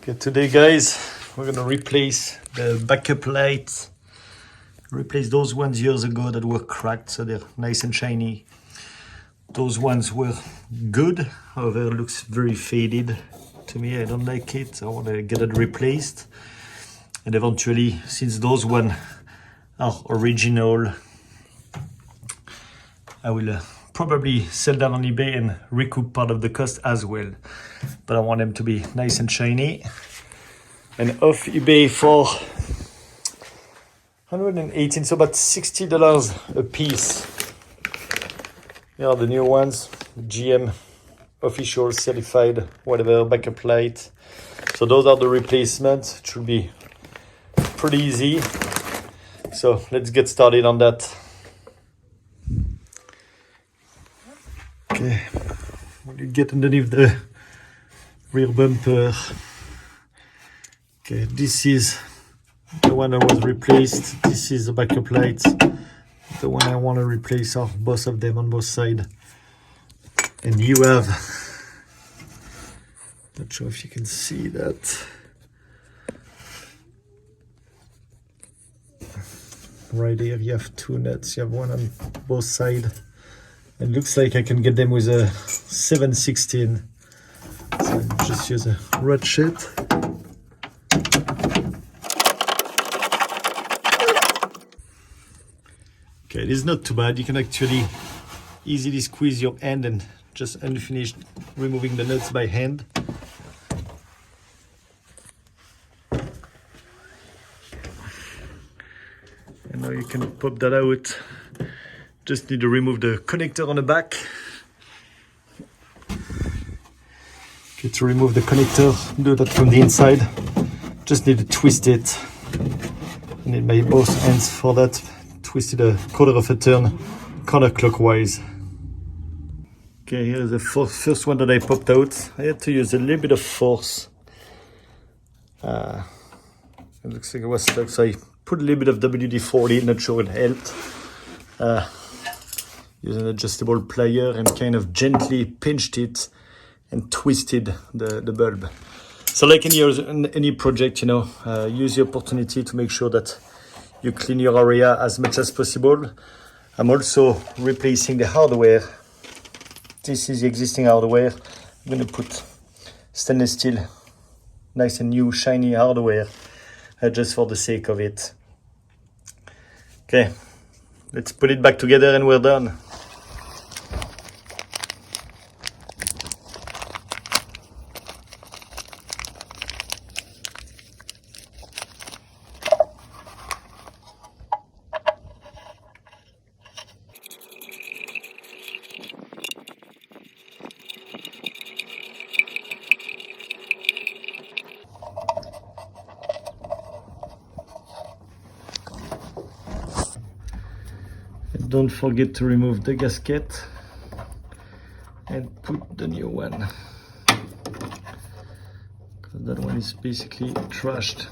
Okay, today guys, we're gonna replace the backup lights. Replace those ones years ago that were cracked, so they're nice and shiny. Those ones were good, however, it looks very faded to me. I don't like it. I want to get it replaced. And eventually, since those ones are original, I will probably sell them on eBay and recoup part of the cost as well. But I want them to be nice and shiny. And off eBay for 118, so about $60 a piece. Here are the new ones, GM official certified, whatever, backup light. So those are the replacements. It should be pretty easy. So let's get started on that. Okay, when you get underneath the rear bumper. Okay, this is the one that was replaced. This is the backup light. The one I want to replace are both of them on both sides. And you have, not sure if you can see that. Right here you have two nuts. You have one on both sides. It looks like I can get them with a 7/16. So just use a ratchet. Okay, it is not too bad. You can actually easily squeeze your hand and just unfinish removing the nuts by hand. And now you can pop that out. Just need to remove the connector on the back. Okay, to remove the connector, do that from the inside. Just need to twist it. I need my both hands for that. Twist it a quarter of a turn, counterclockwise. Okay, here's the first one that I popped out. I had to use a little bit of force. It looks like it was stuck, so I put a little bit of WD-40, not sure it helped. Use an adjustable plier and kind of gently pinched it and twisted the bulb. So like any project, you know, use the opportunity to make sure that you clean your area as much as possible. I'm also replacing the hardware. This is the existing hardware. I'm going to put stainless steel, nice and new, shiny hardware, just for the sake of it. Okay, let's put it back together and we're done. Don't forget to remove the gasket and put the new one, because that one is basically trashed.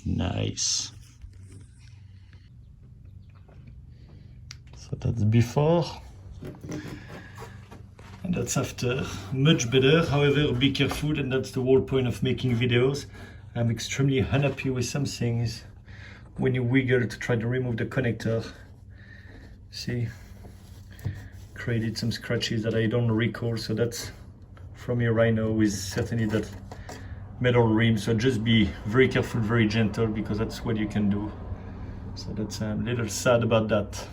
Nice. So that's before and that's after. Much better. However, be careful, and that's the whole point of making videos. I'm extremely unhappy with some things. When you wiggle to try to remove the connector, see, created some scratches that I don't recall. So that's from here right now with certainly that metal rim. So just be very careful, very gentle, because that's what you can do. So that's a little sad about that.